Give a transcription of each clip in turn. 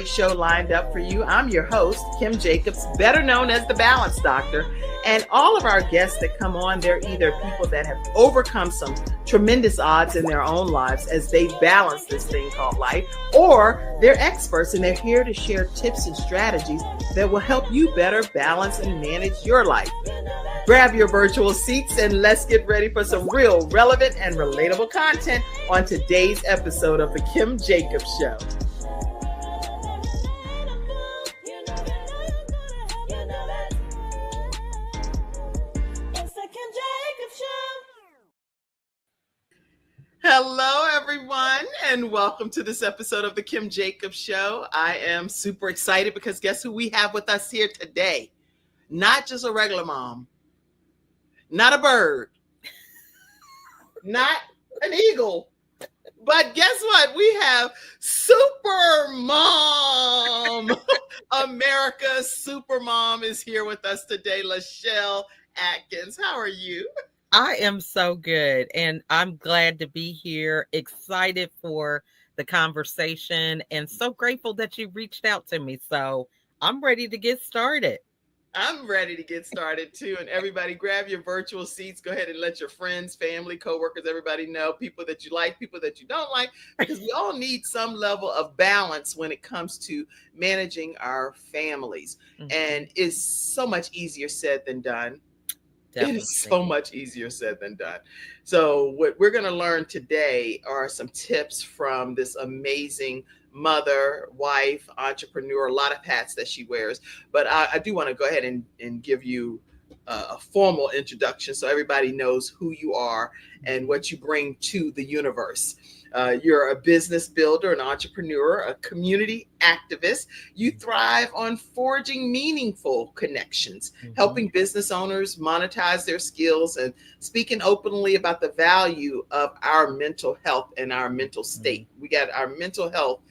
great show lined up for you. I'm your host, Kim Jacobs, better known as the Balance Doctor. And all of our guests that come on, they're either people that have overcome some tremendous odds in their own lives as they balance this thing called life, or they're experts and they're here to share tips and strategies that will help you better balance and manage your life. Grab your virtual seats and let's get ready for some real relevant and relatable content on today's episode of The Kim Jacobs Show. Hello, everyone, and welcome to this episode of The Kim Jacobs Show. I am super excited because guess who we have with us here today? Not just a regular mom, not a bird, not an eagle, but guess what? We have Super Mom. America's Super Mom is here with us today, Lachelle Atkins. How are you? I am so good, and I'm glad to be here, excited for the conversation, and so grateful that you reached out to me. So I'm ready to get started. I'm ready to get started too. And everybody grab your virtual seats. Go ahead and let your friends, family, coworkers, everybody know, people that you like, people that you don't like, because we all need some level of balance when it comes to managing our families. Mm-hmm. And it's so much easier said than done. Definitely. It is so much easier said than done. So what we're going to learn today are some tips from this amazing mother, wife, entrepreneur, a lot of hats that she wears. But I do want to go ahead and give you a formal introduction so everybody knows who you are and what you bring to the universe. You're a business builder, an entrepreneur, a community activist. You thrive on forging meaningful connections, helping business owners monetize their skills, and speaking openly about the value of our mental health and our mental state. We got our mental health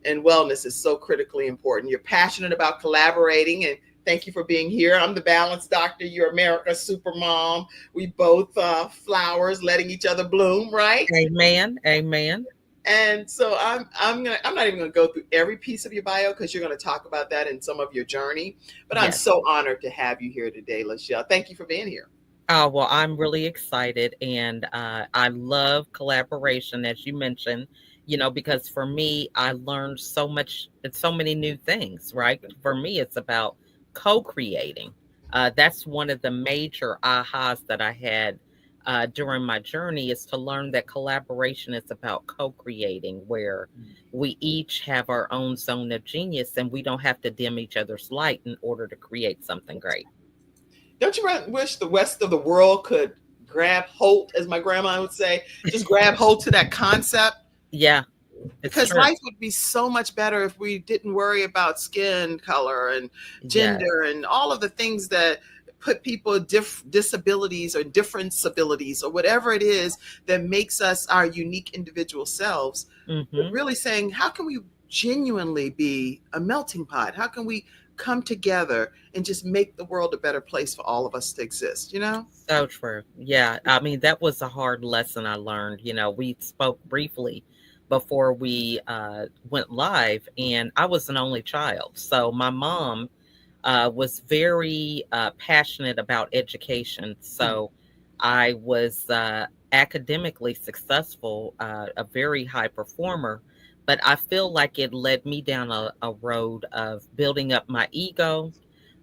and wellness is so critically important. You're passionate about collaborating, and thank you for being here. I'm the Balance Doctor. You're America's Super Mom. We both flowers, letting each other bloom, right? Amen. Amen. And so I'm not even gonna go through every piece of your bio because you're gonna talk about that in some of your journey. But yes. I'm so honored to have you here today, Lachelle. Thank you for being here. Oh, well, I'm really excited, and I love collaboration, as you mentioned. You know, because for me, I learned so much, so many new things, right? For me, it's about co-creating. That's one of the major ahas that I had during my journey, is to learn that collaboration is about co-creating, where we each have our own zone of genius and we don't have to dim each other's light in order to create something great. Don't you wish the rest of the world could grab hold, as my grandma would say, just grab hold to that concept? Yeah. Because life would be so much better if we didn't worry about skin color and gender and all of the things that put people with disabilities or different abilities or whatever it is that makes us our unique individual selves. But really saying, how can we genuinely be a melting pot? How can we come together and just make the world a better place for all of us to exist, you know? So true. Yeah. I mean, that was a hard lesson I learned. You know, we spoke briefly before we went live, and I was an only child. So my mom was very passionate about education. So I was academically successful, a very high performer, but I feel like it led me down a road of building up my ego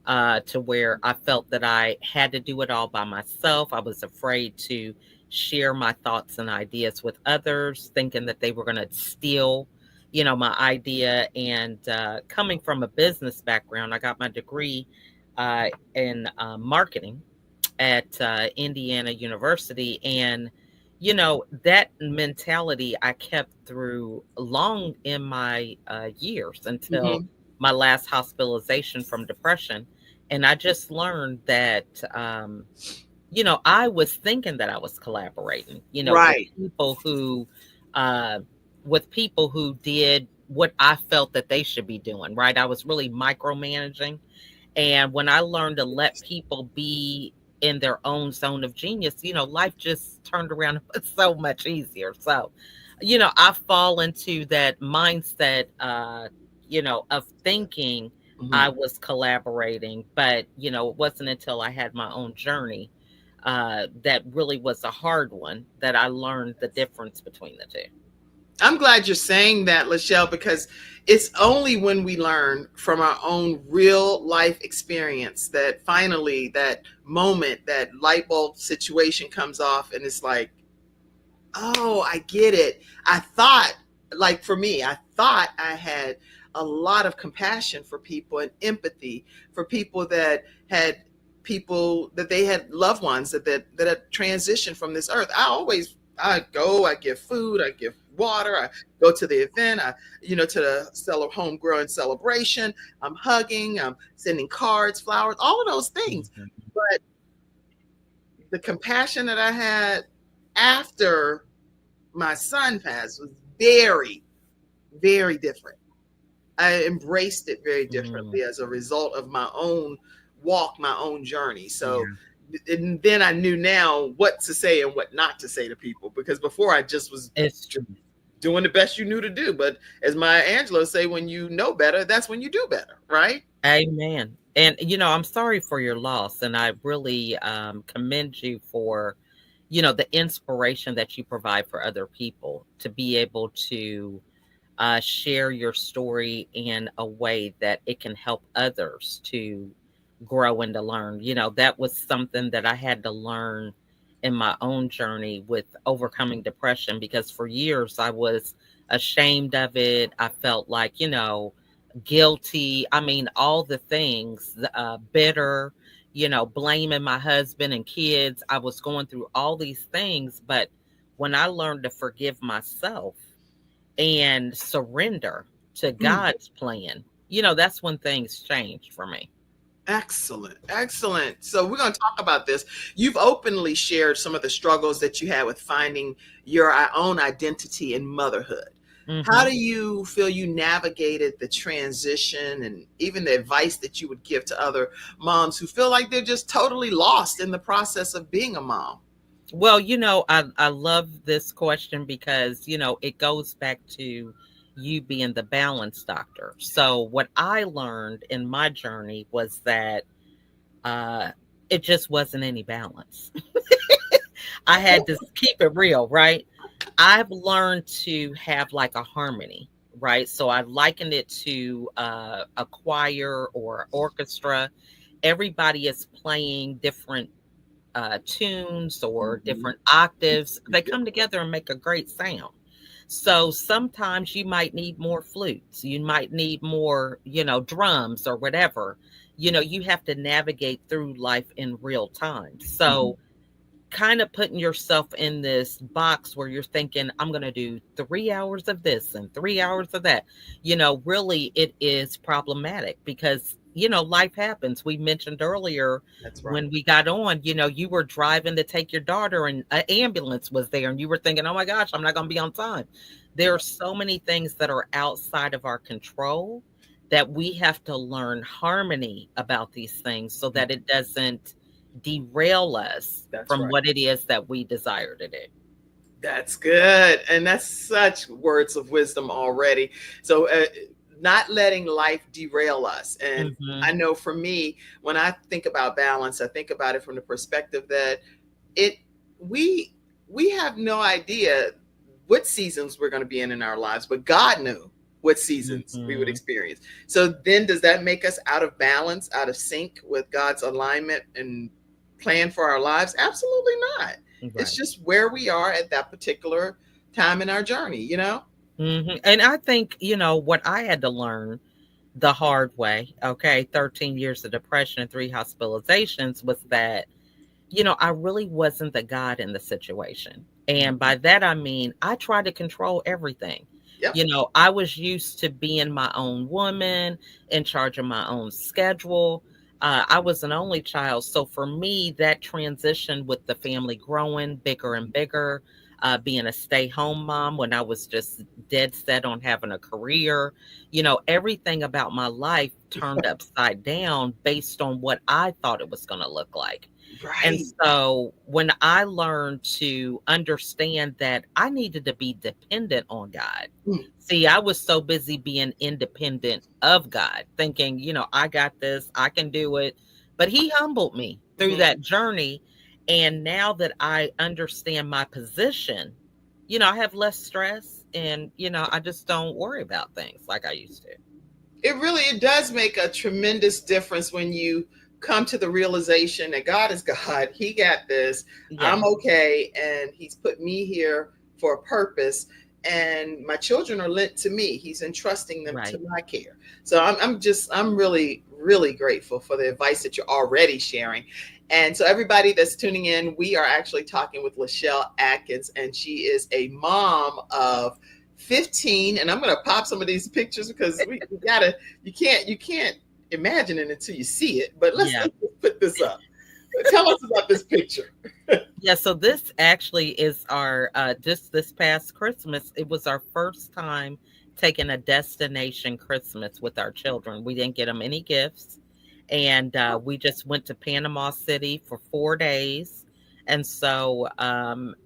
to where I felt that I had to do it all by myself. I was afraid to share my thoughts and ideas with others, thinking that they were going to steal, you know, my idea. And coming from a business background, I got my degree in marketing at Indiana University. And, you know, that mentality I kept through long in my years until my last hospitalization from depression. And I just learned that, you know, I was thinking that I was collaborating, you know, with people who did what I felt that they should be doing, right? I was really micromanaging. And when I learned to let people be in their own zone of genius, you know, life just turned around and was so much easier. So, you know, I fall into that mindset, of thinking I Mhm. was collaborating. But, it wasn't until I had my own journey that really was a hard one that I learned the difference between the two. I'm glad you're saying that, Lachelle, because it's only when we learn from our own real life experience that finally that moment, that light bulb situation comes off, and it's like, oh, I get it. I thought, like for me, I thought I had a lot of compassion for people and empathy for people that had people that they had loved ones that had transitioned from this earth. I go, I give food, I give water, I go to the event, to the homegrown celebration. I'm hugging, I'm sending cards, flowers, all of those things. Mhm. But the compassion that I had after my son passed was very, very different. I embraced it very Mm, differently as a result of my own walk, my own journey. So, yeah, and then I knew now what to say and what not to say to people, because before I just was it's true. doing the best you knew to do. But as Maya Angelou say, when you know better, that's when you do better, right? Amen. And I'm sorry for your loss, and I really commend you for the inspiration that you provide for other people to be able to share your story in a way that it can help others to grow and to learn. That was something that I had to learn in my own journey with overcoming depression, because for years I was ashamed of it. I felt like, guilty. I mean, all the things, bitter, blaming my husband and kids. I was going through all these things. But when I learned to forgive myself and surrender to Mm. God's plan, that's when things changed for me. Excellent. Excellent. So we're going to talk about this. You've openly shared some of the struggles that you had with finding your own identity in motherhood. How Hmm. do you feel you navigated the transition, and even the advice that you would give to other moms who feel like they're just totally lost in the process of being a mom? Well, I love this question because, it goes back to you being the balance doctor. So, what I learned in my journey was that uh, it just wasn't any balance. I had to keep it real, right? I've learned to have like a harmony, right? So I likened it to a choir or orchestra. Everybody is playing different tunes or Mhm. different octaves. They come together and make a great sound. So sometimes you might need more flutes, you might need more, drums or whatever. You have to navigate through life in real time. Mhm. So kind of putting yourself in this box where you're thinking, I'm going to do 3 hours of this and 3 hours of that. Really, it is problematic because, life happens. We mentioned earlier That's right. when we got on, you were driving to take your daughter and an ambulance was there and you were thinking, oh my gosh, I'm not going to be on time. There are so many things that are outside of our control that we have to learn harmony about these things so that it doesn't derail us That's from right. what it is that we desire to do. That's good. And that's such words of wisdom already. So, not letting life derail us. And I Mhm. know for me, when I think about balance, I think about it from the perspective that it, we, we have no idea what seasons we're going to be in our lives, but God knew what seasons we would Mhm. experience. So then does that make us out of balance, out of sync with God's alignment and plan for our lives? Absolutely not. It's Right. just where we are at that particular time in our journey. And I think, what I had to learn the hard way, okay, 13 years of depression and 3 hospitalizations was that, I really wasn't the God in the situation. And by that, I mean, I tried to control everything. Yep. I was used to being my own woman, in charge of my own schedule. I was an only child. So for me, that transition with the family growing bigger and bigger, being a stay home mom when I was just dead set on having a career. Everything about my life turned upside down based on what I thought it was going to look like. And Right. so when I learned to understand that I needed to be dependent on God, Mm, see, I was so busy being independent of God, thinking, I got this, I can do it. But He humbled me through mhm. that journey. And now that I understand my position, I have less stress and, I just don't worry about things like I used to. It does make a tremendous difference when you come to the realization that God is God. He got this. Yeah, I'm okay, and He's put me here for a purpose. And my children are lent to me. He's entrusting them to right. my care. So I'm really, really grateful for the advice that you're already sharing. And so everybody that's tuning in, we are actually talking with Lachelle Atkins, and she is a mom of 15. And I'm going to pop some of these pictures because we gotta, you can't imagine it until you see it. But let's Yeah. let's just put this up. Tell us about this picture. Yeah, so this actually is our just this past Christmas, it was our first time taking a destination Christmas with our children. We didn't get them any gifts, and we just went to Panama City for 4 days. And so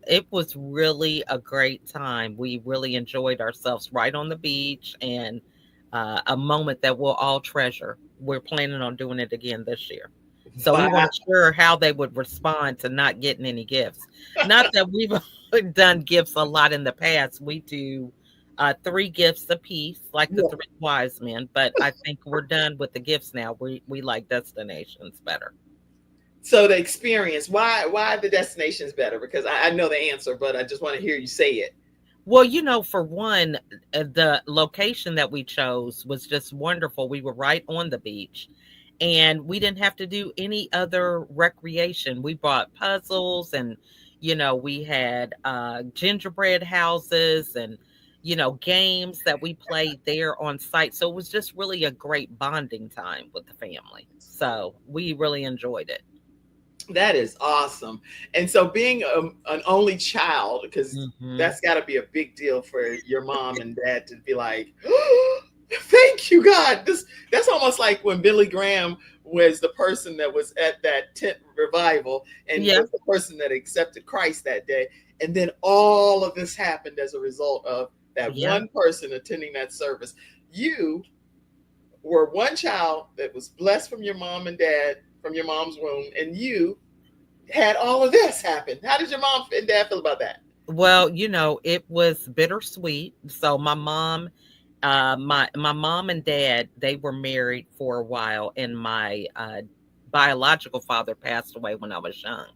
it was really a great time. We really enjoyed ourselves right on the beach, and a moment that we'll all treasure. We're planning on doing it again this year. So we Wow. weren't sure how they would respond to not getting any gifts. Not that we've done gifts a lot in the past. We do 3 gifts a piece, like the Yeah. 3 wise men, but I think we're done with the gifts now. We like destinations better. So the experience, why the destination is better? Because I know the answer, but I just want to hear you say it. Well, for one, the location that we chose was just wonderful. We were right on the beach and we didn't have to do any other recreation. We bought puzzles and, we had gingerbread houses and, games that we played there on site. So it was just really a great bonding time with the family. So we really enjoyed it. That is awesome. And so being an only child, because Hmm. that's got to be a big deal for your mom and dad to be like, thank you, God. That's almost like when Billy Graham was the person that was at that tent revival and Yeah. was the person that accepted Christ that day. And then all of this happened as a result of that Yeah. one person attending that service. You were one child that was blessed from your mom and dad, from your mom's womb, and you had all of this happen. How did your mom and dad feel about that? Well, it was bittersweet. So my mom and dad, they were married for a while, and my biological father passed away when I was young.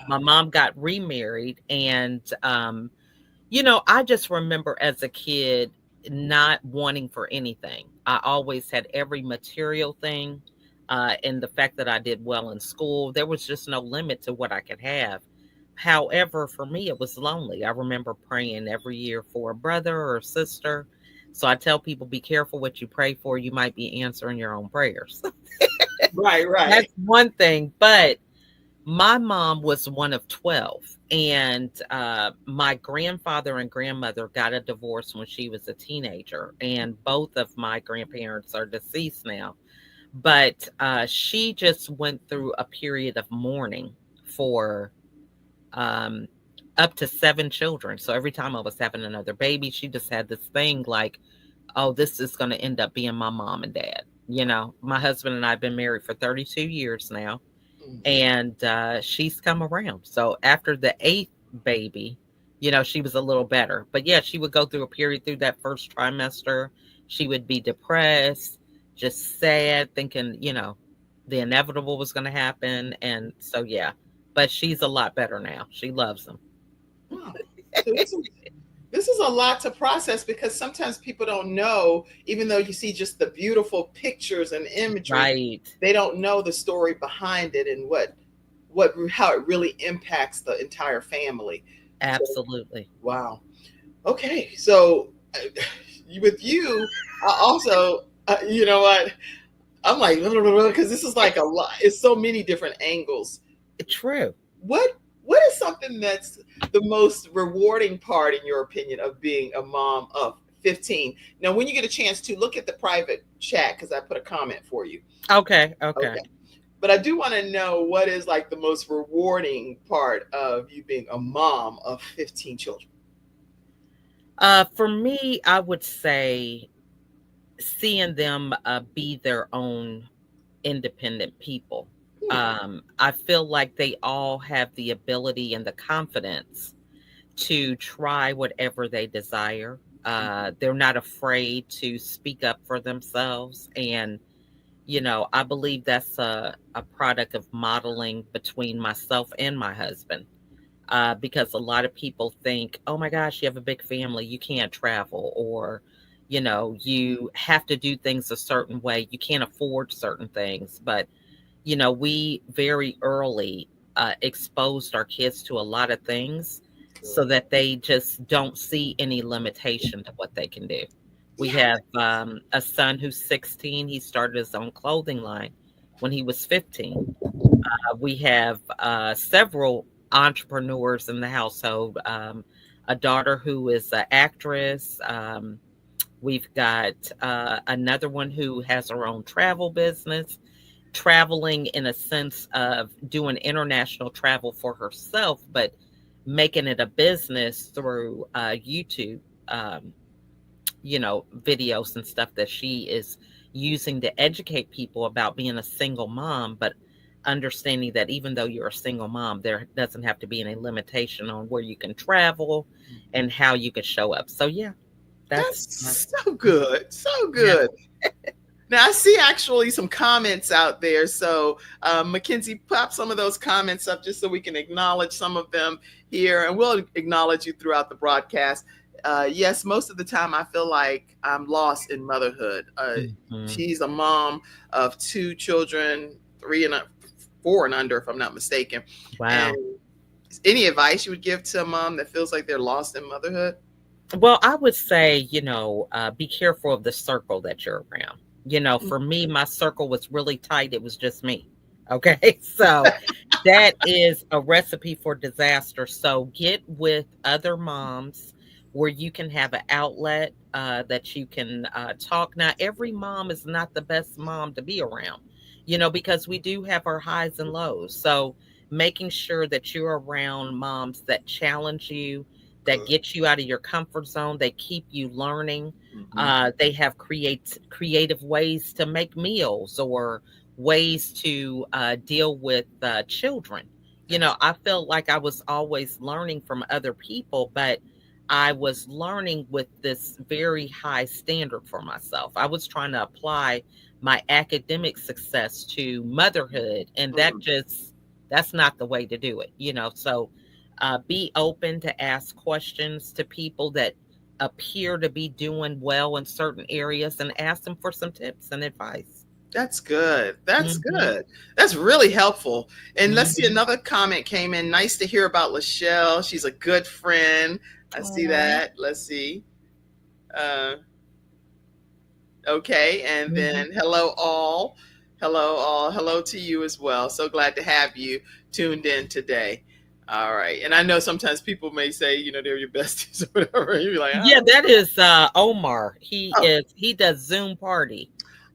My mom got remarried, and I just remember as a kid not wanting for anything. I always had every material thing, and the fact that I did well in school, there was just no limit to what I could have. However, for me, it was lonely. I remember praying every year for a brother or a sister. So I tell people, be careful what you pray for. You might be answering your own prayers. Right, right. That's one thing. But my mom was one of 12, and my grandfather and grandmother got a divorce when she was a teenager, and both of my grandparents are deceased now. But she just went through a period of mourning for um, up to 7 children. So every time I was having another baby, she just had this thing like, oh, this is going to end up being my mom and dad. My husband and I have been married for 32 years now, and she's come around. So after the 8th baby, she was a little better. But yeah, she would go through a period through that first trimester. She would be depressed, just sad, thinking, the inevitable was going to happen. And so, yeah, but she's a lot better now. She loves them. Wow. So this is a lot to process because sometimes people don't know, even though you see just the beautiful pictures and imagery, Right. they don't know the story behind it and what how it really impacts the entire family. So Absolutely. wow. Okay, so with you, I also, you know what? I'm like, because this is like a lot. It's so many different angles. True. What? What is something that's the most rewarding part, in your opinion, of being a mom of 15? Now, when you get a chance to look at the private chat, because I put a comment for you. Okay, okay. Okay. But I do want to know what is like the most rewarding part of you being a mom of 15 children. For me, I would say seeing them be their own independent people. Hmm. I feel like they all have the ability and the confidence to try whatever they desire. They're not afraid to speak up for themselves. And, I believe that's a product of modeling between myself and my husband. Because a lot of people think, oh my gosh, you have a big family, you can't travel, or, you have to do things a certain way, you can't afford certain things. But we very early exposed our kids to a lot of things so Good. that they just don't see any limitation to what they can do. We Yeah. have a son who's 16. He started his own clothing line when he was 15. We have several entrepreneurs in the household. A daughter who is an actress. We've got another one who has her own travel business, traveling in a sense of doing international travel for herself, but making it a business through YouTube, um, videos and stuff that she is using to educate people about being a single mom, but understanding that even though you're a single mom, there doesn't have to be any limitation on where you can travel and how you could show up. So yeah, that's That's so good. So yeah. good. Now, I see actually some comments out there. So, Mackenzie, pop some of those comments up just so we can acknowledge some of them here. And we'll acknowledge you throughout the broadcast. Yes, most of the time I feel like I'm lost in motherhood. Mhm. She's a mom of two children, three and four and under, if I'm not mistaken. And Wow. any advice you would give to a mom that feels like they're lost in motherhood? Well, I would say, be careful of the circle that you're around. For me, my circle was really tight. It was just me. Okay. So that is a recipe for disaster. So get with other moms where you can have an outlet that you can talk. Now, every mom is not the best mom to be around, because we do have our highs and lows. So making sure that you're around moms that challenge you, that Good. get you out of your comfort zone. They keep you learning. Mhm. They have creative ways to make meals or ways to deal with children. That's I felt like I was always learning from other people, but I was learning with this very high standard for myself. I was trying to apply my academic success to motherhood, and mhm. that's not the way to do it. So be open to ask questions to people that appear to be doing well in certain areas and ask them for some tips and advice. That's good. That's Hmm. good. That's really helpful. And let's see, Hmm. another comment came in. Nice to hear about Lachelle. She's a good friend. I see Oh. that. Let's see. Uh, okay. And Hmm. then hello, all. Hello, all. Hello to you as well. So glad to have you tuned in today. All right. And I know sometimes people may say, they're your besties or whatever. You're like, I Yeah, don't that is Omar. know. He does Zoom party.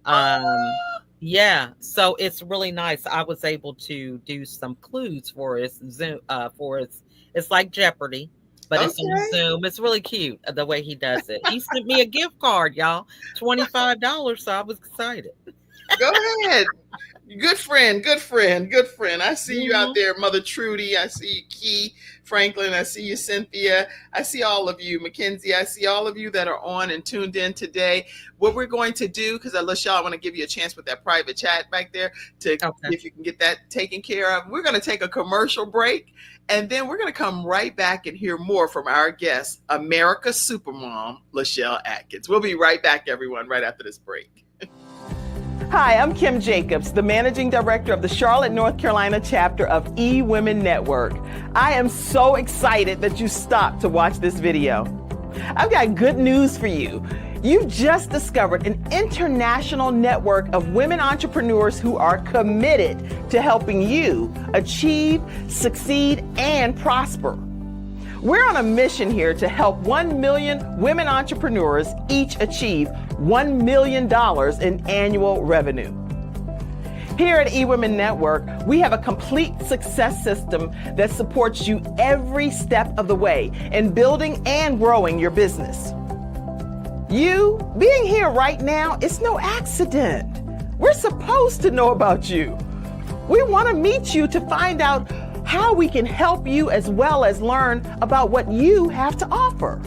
Um Oh, yeah, so it's really nice. I was able to do some clues for his Zoom for his it's like Jeopardy, but it's on okay. Zoom. It's really cute the way he does it. He sent me a gift card, y'all. $25, so I was excited. Go ahead. Good friend, good friend, good friend. I see you out Hmm. there, Mother Trudy. I see you, Key Franklin. I see you, Cynthia. I see all of you, Mackenzie. I see all of you that are on and tuned in today. What we're going to do, because Lachelle, I want to give you a chance with that private chat back there to Okay. if you can get that taken care of. We're going to take a commercial break, and then we're going to come right back and hear more from our guest, America's Supermom, Lachelle Atkins. We'll be right back, everyone, right after this break. Hi, I'm Kim Jacobs, the Managing Director of the Charlotte, North Carolina chapter of eWomen Network. I am so excited that you stopped to watch this video. I've got good news for you. You've just discovered an international network of women entrepreneurs who are committed to helping you achieve, succeed, and prosper. We're on a mission here to help 1 million women entrepreneurs each achieve $1 million in annual revenue. Here at eWomen Network, we have a complete success system that supports you every step of the way in building and growing your business. You being here right now is no accident. We're supposed to know about you. We want to meet you to find out how we can help you as well as learn about what you have to offer.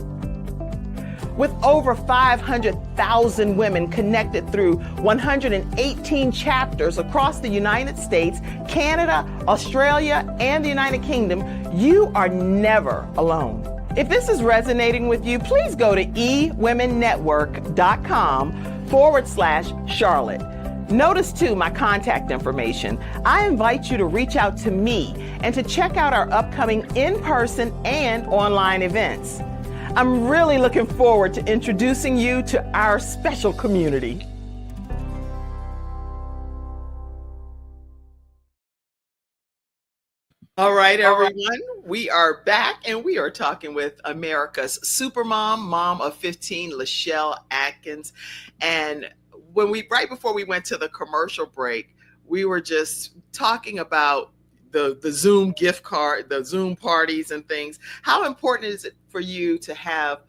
With over 500,000 women connected through 118 chapters across the United States, Canada, Australia, and the United Kingdom, you are never alone. If this is resonating with you, please go to ewomennetwork.com/Charlotte. Notice too my contact information. I invite you to reach out to me and to check out our upcoming in-person and online events. I'm really looking forward to introducing you to our special community. All right, everyone, we are back and we are talking with America's supermom, mom of 15, Lachelle Atkins. And right before we went to the commercial break, we were just talking about the Zoom gift card, the Zoom parties and things. How important is it for you to have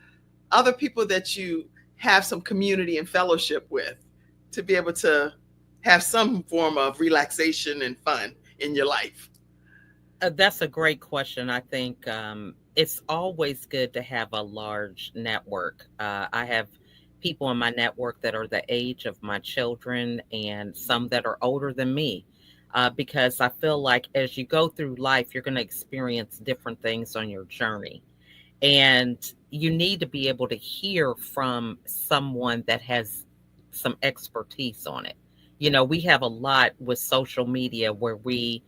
other people that you have some community and fellowship with, to be able to have some form of relaxation and fun in your life? That's a great question. I think it's always good to have a large network. I have people in my network that are the age of my children and some that are older than me. Because I feel like as you go through life, you're going to experience different things on your journey. And you need to be able to hear from someone that has some expertise on it. We have a lot with social media where we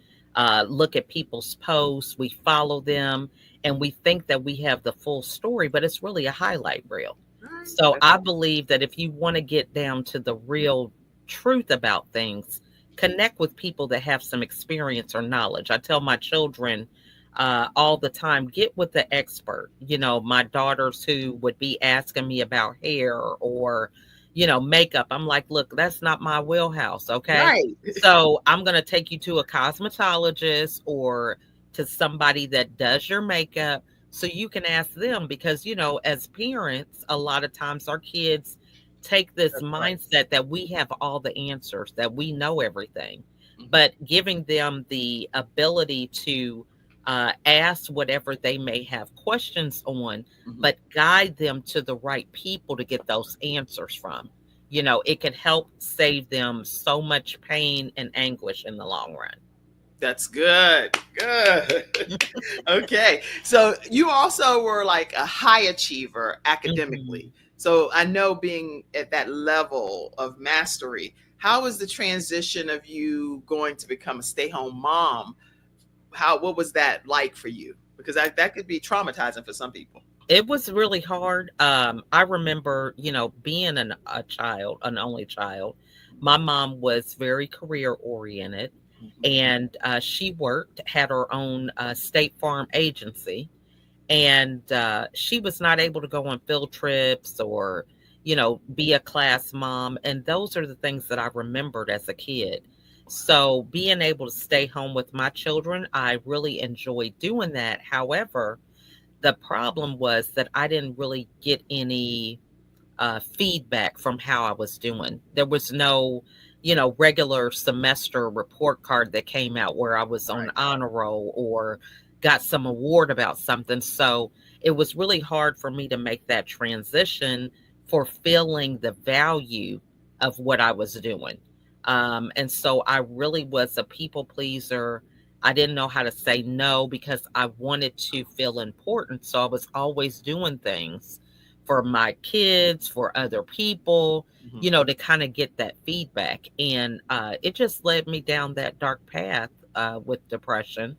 look at people's posts, we follow them, and we think that we have the full story, but it's really a highlight reel. So I believe that if you want to get down to the real truth about things, connect with people that have some experience or knowledge. I tell my children all the time, get with the expert. My daughters who would be asking me about hair or, makeup. I'm like, look, that's not my wheelhouse. Okay. Right. So I'm going to take you to a cosmetologist or to somebody that does your makeup so you can ask them because, as parents, a lot of times our kids take this mindset that we have all the answers, that we know everything, but giving them the ability to ask whatever they may have questions on, but guide them to the right people to get those answers from. It could help save them so much pain and anguish in the long run. That's good. Good. Okay. So you also were like a high achiever academically. So I know being at that level of mastery, how was the transition of you going to become a stay-home mom? What was that like for you? Because that could be traumatizing for some people. It was really hard. I remember, being an only child. My mom was very career oriented, and she had her own State Farm agency, and she was not able to go on field trips or, be a class mom. And those are the things that I remembered as a kid. So being able to stay home with my children, I really enjoyed doing that. However, the problem was that I didn't really get any feedback from how I was doing. There was no, regular semester report card that came out where I was on honor roll or got some award about something. So it was really hard for me to make that transition for feeling the value of what I was doing. And so I really was a people pleaser. I didn't know how to say no because I wanted to feel important. So I was always doing things for my kids, for other people, to kind of get that feedback. And it just led me down that dark path with depression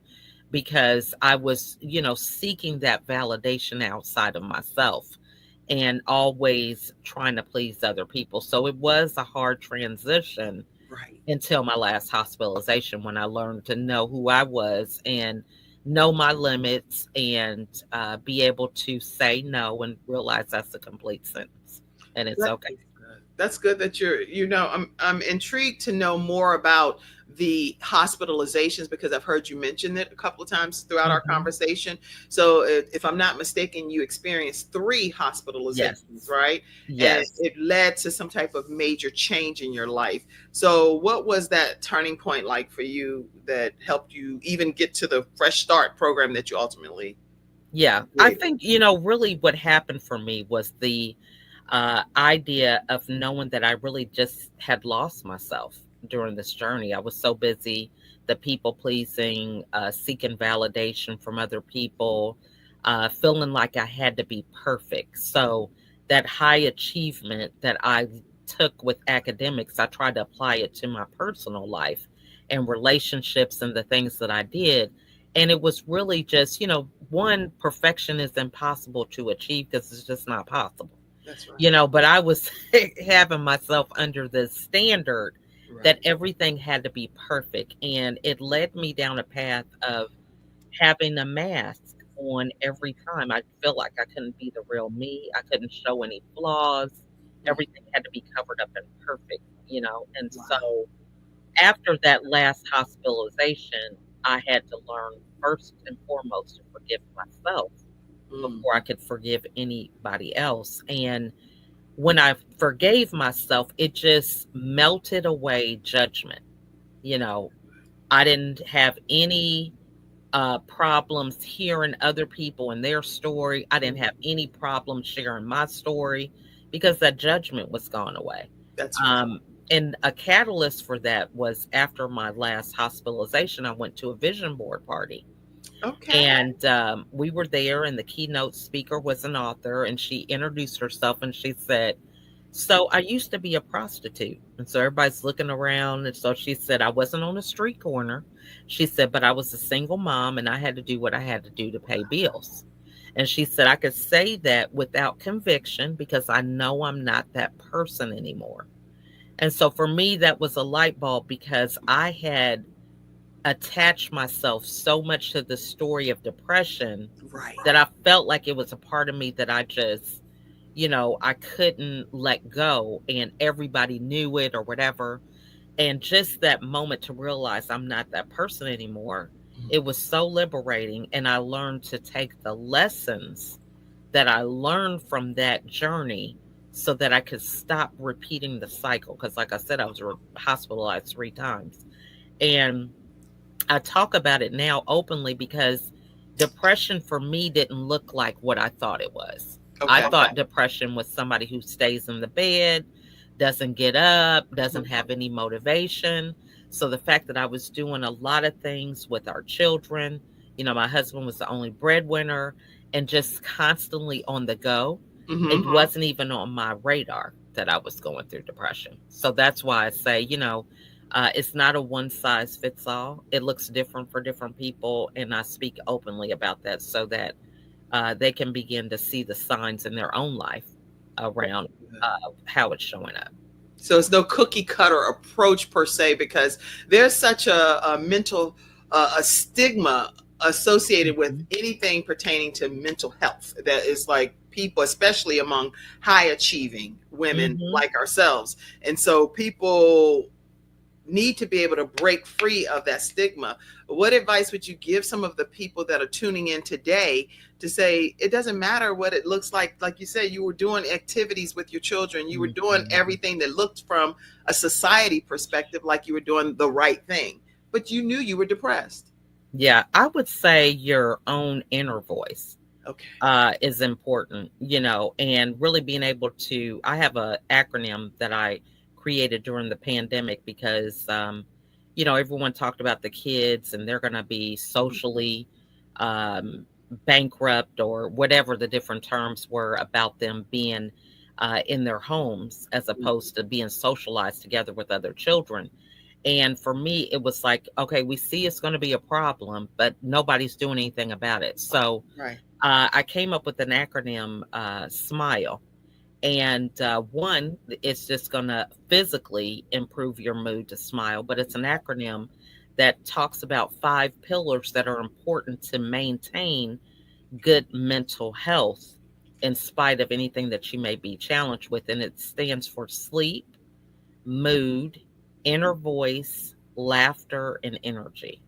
because I was, seeking that validation outside of myself. and always trying to please other people. So it was a hard transition Right. until my last hospitalization when I learned to know who I was and know my limits and be able to say no and realize that's a complete sentence and it's That okay. is good. That's good that I'm intrigued to know more about the hospitalizations because I've heard you mention it a couple of times throughout our Hmm. conversation. So if I'm not mistaken, you experienced three Yes. hospitalizations, right? And Yes. it led to some type of major change in your life. So what was that turning point like for you that helped you even get to the Fresh Start program that you ultimately Yeah. I did? think, really what happened for me was the idea of knowing that I really just had lost myself during this journey. I was so busy, the people pleasing, seeking validation from other people, feeling like I had to be perfect. So that high achievement that I took with academics, I tried to apply it to my personal life and relationships and the things that I did. And it was really just, one, perfection is impossible to achieve because it's just not possible, That's right. but I was having myself under this standard that Right. everything had to be perfect. And it led me down a path of having a mask on every time. I felt like I couldn't be the real me. I couldn't show any flaws. Mm. Everything had to be covered up and perfect. And Wow. so after that last hospitalization, I had to learn first and foremost to forgive myself Mm. before I could forgive anybody else. And when I forgave myself, it just melted away judgment. You know, I didn't have any problems hearing other people and their story. I didn't have any problem sharing my story because that judgment was gone away. That's right. Um, and a catalyst for that was after my last hospitalization, I went to a vision board party. Okay. And we were there, and the keynote speaker was an author, and she introduced herself and she said, "So I used to be a prostitute." And so everybody's looking around. And so she said, "I wasn't on a street corner." She said, "But I was a single mom and I had to do what I had to do to pay bills." And she said, "I could say that without conviction because I know I'm not that person anymore." And so for me, that was a light bulb because I had attached myself so much to the story of depression Right. that I felt like it was a part of me that I just, I couldn't let go and everybody knew it or whatever. And just that moment to realize I'm not that person anymore, it was so liberating. And I learned to take the lessons that I learned from that journey so that I could stop repeating the cycle. Because, like I said, I was hospitalized 3 times. And I talk about it now openly because depression for me didn't look like what I thought it was. I Okay. thought depression was somebody who stays in the bed, doesn't get up, doesn't Mhm. have any motivation. So the fact that I was doing a lot of things with our children, my husband was the only breadwinner and just constantly on the go, it Mhm. wasn't even on my radar that I was going through depression. So that's why I say, it's not a one size fits all. It looks different for different people. And I speak openly about that so that they can begin to see the signs in their own life around how it's showing up. So it's no cookie cutter approach per se because there's such a mental a stigma associated with Mhm. anything pertaining to mental health that is like people, especially among high achieving women Mhm. like ourselves. And so people need to be able to break free of that stigma. What advice would you give some of the people that are tuning in today to say it doesn't matter what it looks like you said, you were doing activities with your children, you were doing Mhm. everything that looked from a society perspective like you were doing the right thing, but you knew you were depressed. Yeah, I would say your own inner voice Okay. is important, and really being able to. I have a acronym that I created during the pandemic because, everyone talked about the kids and they're going to be socially um, bankrupt or whatever the different terms were about them being in their homes as opposed to being socialized together with other children. And for me, it was like, okay, we see it's going to be a problem, but nobody's doing anything about it. So Right. I came up with an acronym, SMILE. And one, it's just going to physically improve your mood to smile, but it's an acronym that talks about five pillars that are important to maintain good mental health in spite of anything that you may be challenged with. And it stands for sleep, mood, inner voice, laughter, and energy.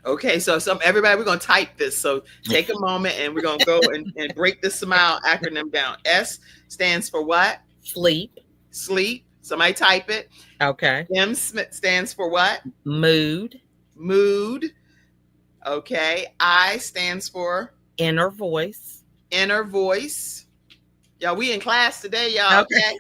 Okay, so some everybody, we're gonna type this. So take a moment and we're gonna go and break the SMILE acronym down. S stands for what? Sleep. Sleep. Somebody type it. Okay. M stands for what? Mood. Mood. Okay. I stands for Inner voice. inner voice. Y'all, we in class today, y'all. Okay.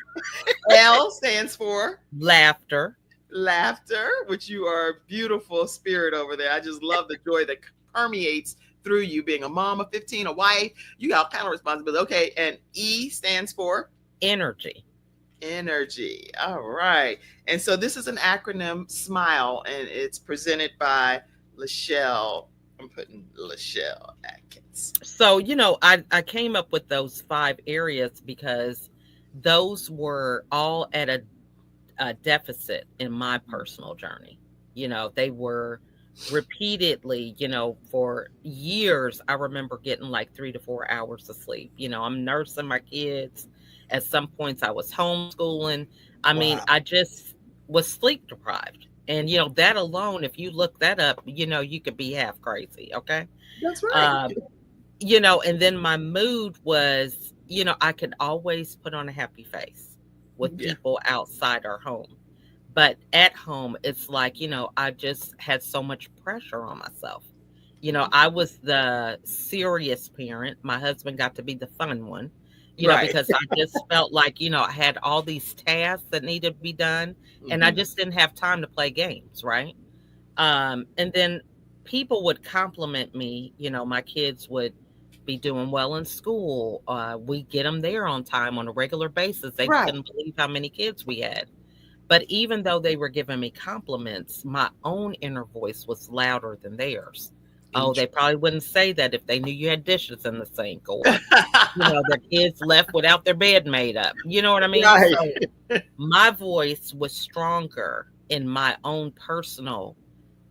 Okay. L stands for Laughter. laughter, which you are a beautiful spirit over there. I just love the joy that permeates through you, being a mom of 15, a wife. You got all kind of responsibility. Okay. And E stands for Energy. energy. All right. And so this is an acronym, SMILE, and it's presented by Lachelle. I'm putting Lachelle Atkins. So, I came up with those five areas because those were all at a deficit in my personal journey. They were repeatedly, for years. I remember getting like 3 to 4 hours of sleep. I'm nursing my kids. At some points, I was homeschooling. I mean, Wow. I just was sleep deprived. And, that alone, if you look that up, you could be half crazy. Okay. That's right. Um, and then my mood was, I could always put on a happy face with Yeah. people outside our home. But at home, it's like, I just had so much pressure on myself. I was the serious parent. My husband got to be the fun one, Right. because I just felt like, I had all these tasks that needed to be done and I Mhm. just didn't have time to play games. Right. And then people would compliment me. My kids would be doing well in school. We get them there on time on a regular basis. They Right. couldn't believe how many kids we had. But even though they were giving me compliments, my own inner voice was louder than theirs. Oh, they Interesting. probably wouldn't say that if they knew you had dishes in the sink, or, their kids left without their bed made up. You know what I mean? Right. So my voice was stronger in my own personal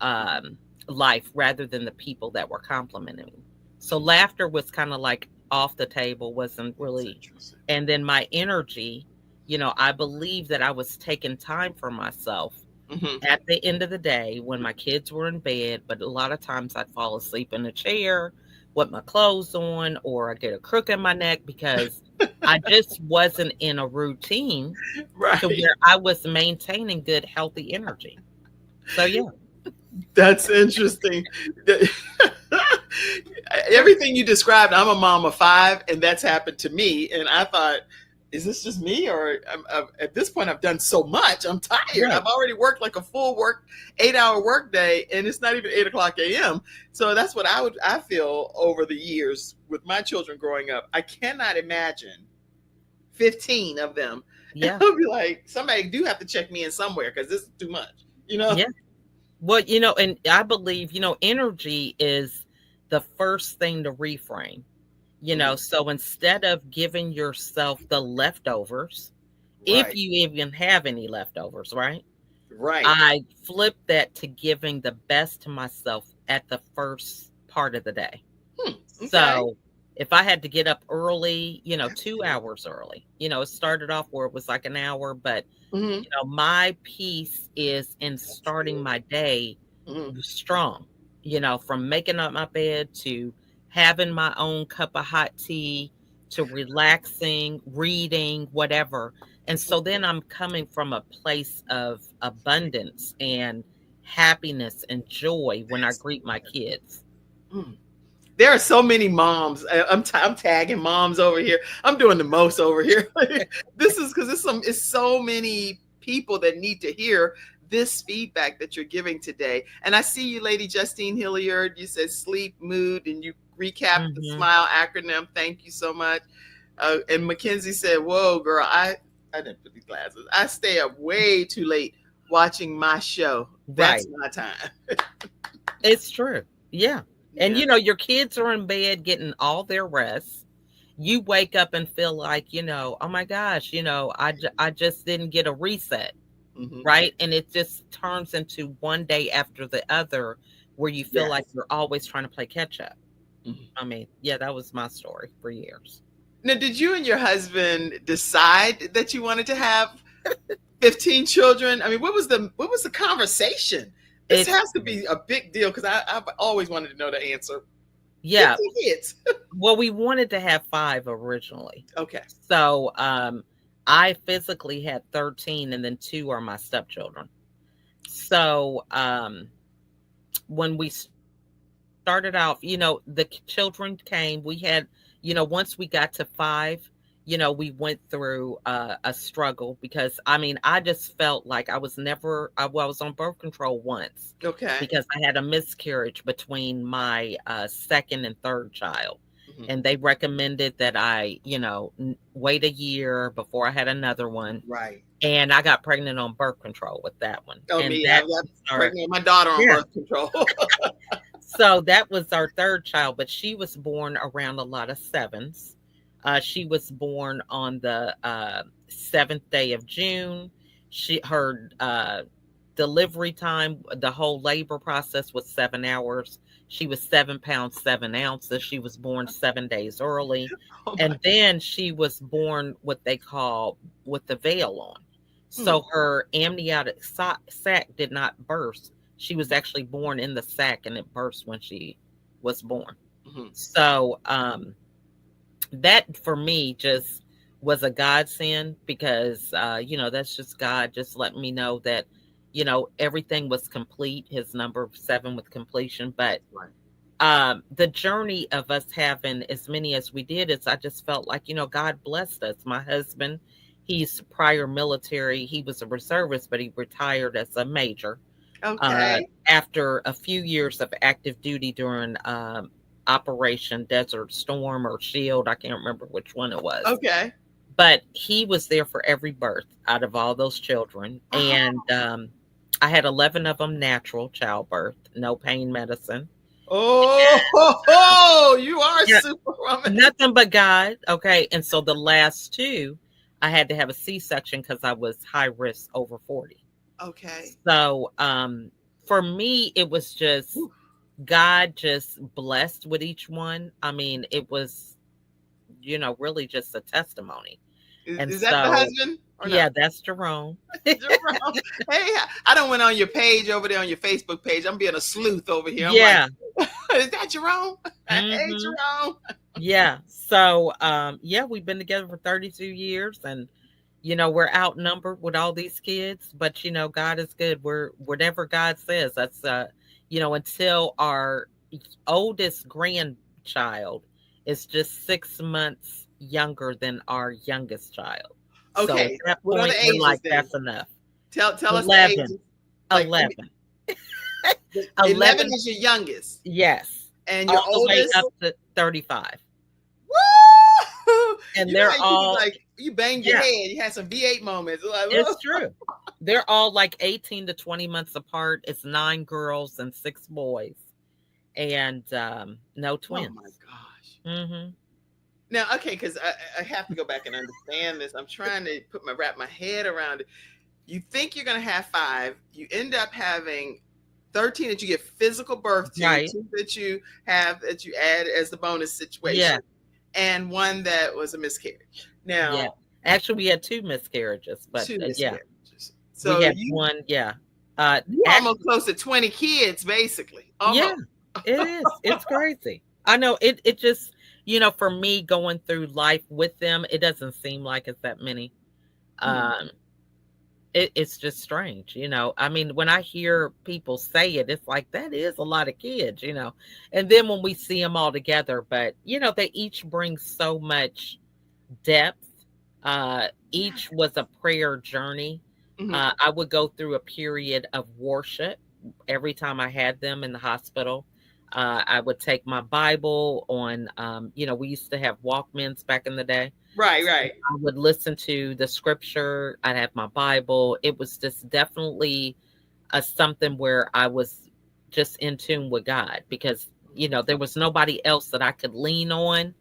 um, life rather than the people that were complimenting me. So laughter was kind of like off the table, wasn't That's really. interesting. And then my energy, I believe that I was taking time for myself Hmm. at the end of the day when my kids were in bed, but a lot of times I'd fall asleep in a chair with my clothes on, or I get a crook in my neck because I just wasn't in a routine to Right. where I was maintaining good, healthy energy. So, yeah. That's interesting. Everything you described, I'm a mom of five, and that's happened to me. And I thought, is this just me, or at this point I've done so much? I'm tired. I've Right. already worked like a full 8-hour work day, and it's not even 8 o'clock a.m. So that's what I feel over the years with my children growing up. I cannot imagine 15 of them. And Yeah. I'll be like, somebody do have to check me in somewhere because this is too much, you know? Yeah. Well, and I believe, energy is the first thing to reframe. Mhm. So instead of giving yourself the leftovers, if Right, you even have any leftovers, right? right. I flip that to giving the best to myself at the first part of the day. Hmm, okay. So if I had to get up early, 2 hours early, it started off where it was like an hour, but Hmm. my piece is in starting my day Hmm. strong, from making up my bed to having my own cup of hot tea to relaxing, reading, whatever. And so then I'm coming from a place of abundance and happiness and joy when I greet my kids. Mm. There are so many moms. I'm tagging moms over here. I'm doing the most over here. This is because it's so many people that need to hear this feedback that you're giving today. And I see you, Lady Justine Hilliard. You said sleep, mood, and you recapped the Hmm. SMILE acronym. Thank you so much. And Mackenzie said, "Whoa, girl, I didn't put these glasses. I stay up way too late watching my show. That's Right. my time." It's true. Yeah. And Yeah. your kids are in bed getting all their rest. You wake up and feel like, oh my gosh, I just didn't get a reset, Hmm. right? And it just turns into one day after the other where you feel like Yes. you're always trying to play catch up. Mhm. I mean, yeah, that was my story for years. Now, did you and your husband decide that you wanted to have 15 children? I mean, what was the conversation? This It's has to be a big deal because I've always wanted to know the answer. Yeah. 15 kids. Well, we wanted to have 5 originally. Okay. So, I physically had 13 and then 2 are my stepchildren. So, when we started off, the children came. We had, once we got to 5, we went through a struggle because I mean, I just felt like I was never, well, I was on birth control once Okay. because I had a miscarriage between my second and third child. Mhm. And they recommended that I, wait a year before I had another one. Right. And I got pregnant on birth control with that one. Oh, And me. I that got was our, pregnant with my daughter on yeah. birth control. So that was our third child, but she was born around a lot of sevens. She was born on the 7th day of June. Her delivery time, the whole labor process was 7 hours. She was 7 pounds 7 ounces. She was born 7 days early, Oh my. and then she was born what they call with the veil on. Hmm. So her amniotic sac did not burst. She was actually born in the sac, and it burst when she was born. Hmm. So that for me just was a godsend because that's just God just letting me know that everything was complete, his number 7 with completion. But Right. the journey of us having as many as we did is I just felt like God blessed us. My husband, he's prior military, he was a reservist, but he retired as a major Okay. after a few years of active duty during Operation Desert Storm or Shield. I can't remember which one it was. Okay. But he was there for every birth out of all those children. And Oh. I had 11 of them natural childbirth, no pain medicine. Oh, you are Yeah, Superwoman. nothing but God. Okay. And so the last 2, I had to have a C-section because I was high risk over 40. Okay. So for me, it was just Whew. God just blessed with each one. I mean, it was, really just a testimony. And Is that the so, husband or no? yeah, that's Jerome. Jerome. Hey, I don't went on your page over there on your Facebook page. I'm being a sleuth over here. I'm like, Yeah. is that Jerome? Hey, Hmm. Jerome. Yeah. So, yeah, we've been together for 32 years and, we're outnumbered with all these kids, but, God is good. We're whatever God says. That's, until our oldest grandchild is just 6 months younger than our youngest child. So at Okay. that What are point, the we're ages like, then? that's enough. Tell us the 11, ages. Like 11, 11 11. is your youngest, Yes. and your All the way oldest. up to 35. Woo! And You know they're how you be all, like you banged your yeah, head. You had some V8 moments. Like, it's true. They're all like 18 to 20 months apart. It's 9 girls and 6 boys, and no oh my twins. gosh. Hmm. Now, okay, because I have to go back and understand this. I'm trying to wrap my head around it. You think you're gonna have 5, you end up having 13 that you give physical birth to, Right. 2 that you have that you add as the bonus Yeah. situation, and 1 that was a miscarriage. Yeah. Now, Actually, we had 2 miscarriages, but 2 yeah, miscarriages. we So had one. Yeah. you almost Actually, close to 20 kids, basically. yeah, Almost. it is. It's crazy. I know it just, for me going through life with them, it doesn't seem like it's that many. Hmm. Um, it's just strange. I mean, when I hear people say it, it's like that is a lot of kids. And then when we see them all together, but they each bring so much depth. Each was a prayer journey. Hmm. I would go through a period of worship every time I had them in the hospital. I would take my Bible on, we used to have Walkmans back in the day. Right, So right. I would listen to the scripture. I'd have my Bible. It was just definitely something where I was just in tune with God because There was nobody else that I could lean on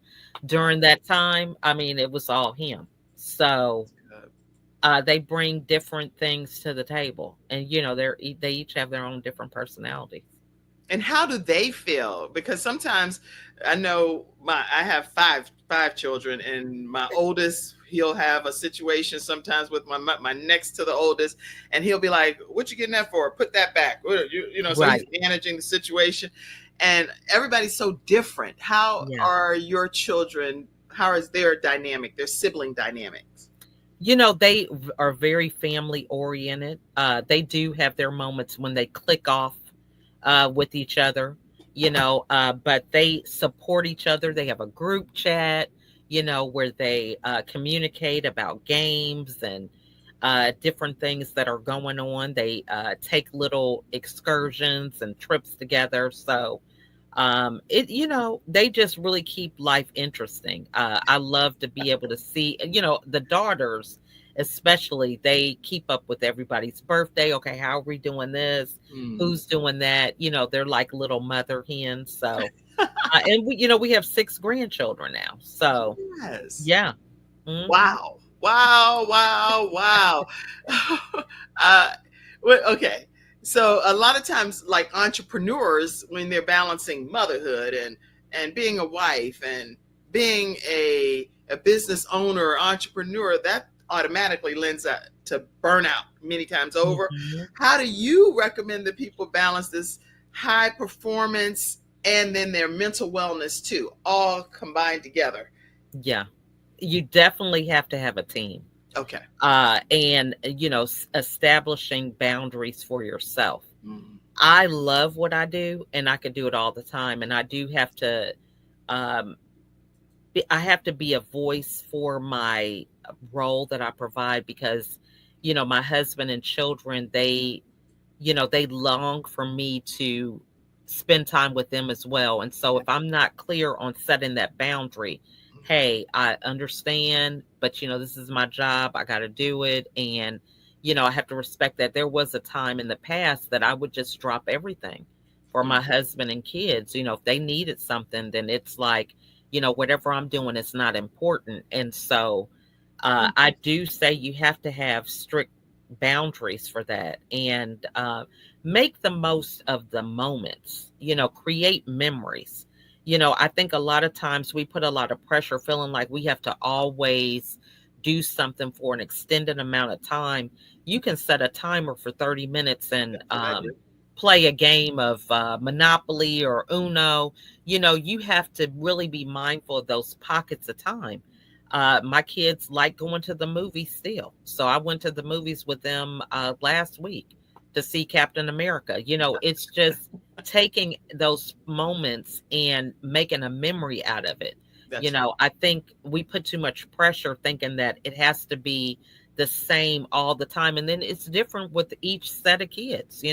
during Right. that time. I mean, it was all him. So Good. they bring different things to the table, and they each have their own different personalities. And how do they feel? Because sometimes I know I have five children, and my oldest, he'll have a situation sometimes with my next to the oldest, and he'll be like, "What you getting that for? Put that back." So he's Right. managing the situation, and everybody's so different. How Yeah. are your children? How is their dynamic? Their sibling dynamics? They are very family oriented. They do have their moments when they click off with each other, but they support each other. They have a group chat, where they communicate about games and different things that are going on. They take little excursions and trips together. So, they just really keep life interesting. I love to be able to see, the daughters, especially, they keep up with everybody's birthday. Okay, how are we doing this? Hmm. Who's doing that? They're like little mother hens. So, and we have 6 grandchildren now. So, Yes. yeah. Hmm. Wow. Wow, wow, wow. uh, okay. So a lot of times, like entrepreneurs, when they're balancing motherhood and being a wife and being a business owner or entrepreneur, that automatically lends to burnout many times over. Hmm. How do you recommend that people balance this high performance and then their mental wellness too, all combined together? Yeah. You definitely have to have a team. Okay. And establishing boundaries for yourself. Mm. I love what I do, and I could do it all the time, and I do have to um I have to be a voice for my role that I provide, because my husband and children, they long for me to spend time with them as well. And so if I'm not clear on setting that boundary, hey, I understand, but this is my job. I got to do it. And, I have to respect that. There was a time in the past that I would just drop everything for my Mm. husband and kids. If they needed something, then it's like, whatever I'm doing is not important. And so I Mm. do say you have to have strict boundaries for that, and make the most of the moments, create memories. I think a lot of times we put a lot of pressure, feeling like we have to always do something for an extended amount of time. You can set a timer for 30 minutes and That's what I do. play a game of Monopoly or Uno. You have to really be mindful of those pockets of time. My kids like going to the movies still. So I went to the movies with them last week to see Captain America. It's just taking those moments and making a memory out of it. That's right. I think we put too much pressure thinking that it has to be the same all the time. And then it's different with each set of kids.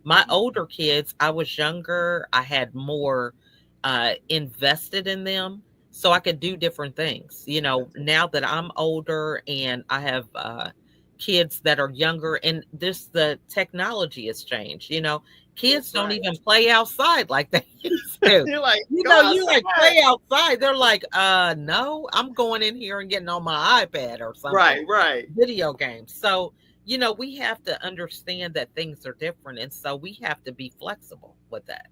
My older kids, I was younger, I had more invested in them, so I could do different things. That's right. Now that I'm older and I have kids that are younger, and this the technology has changed. Kids That's don't right. even play outside like they used to. You're like, go You like outside. play outside. They're like, no, I'm going in here and getting on my iPad or something, Right, right. video games. So, we have to understand that things are different. And so we have to be flexible with that.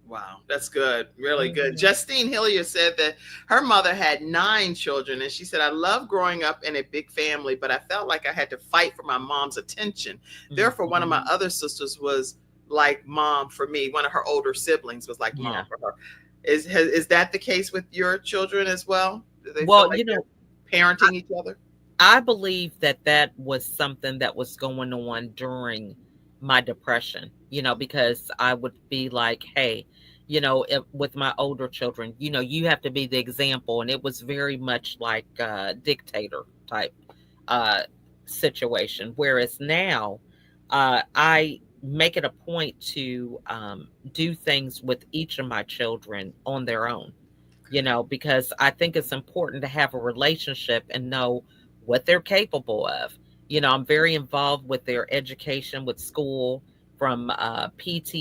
Wow, that's good. Really good. Mhm. Justine Hillier said that her mother had 9 children, and she said, I love growing up in a big family, but I felt like I had to fight for my mom's attention. Therefore, one of my Mhm. other sisters was like mom for me. One of her older siblings was like mom Yeah. for her. Is that the case with your children as well? Do they feel Well, like they're parenting each other? I believe that that was something that was going on during my depression, because I would be like, hey, with my older children, you have to be the example. And it was very much like a dictator type uh, situation. Whereas now, I make it a point to do things with each of my children on their own, because I think it's important to have a relationship and know what they're capable of. I'm very involved with their education, with school, from PT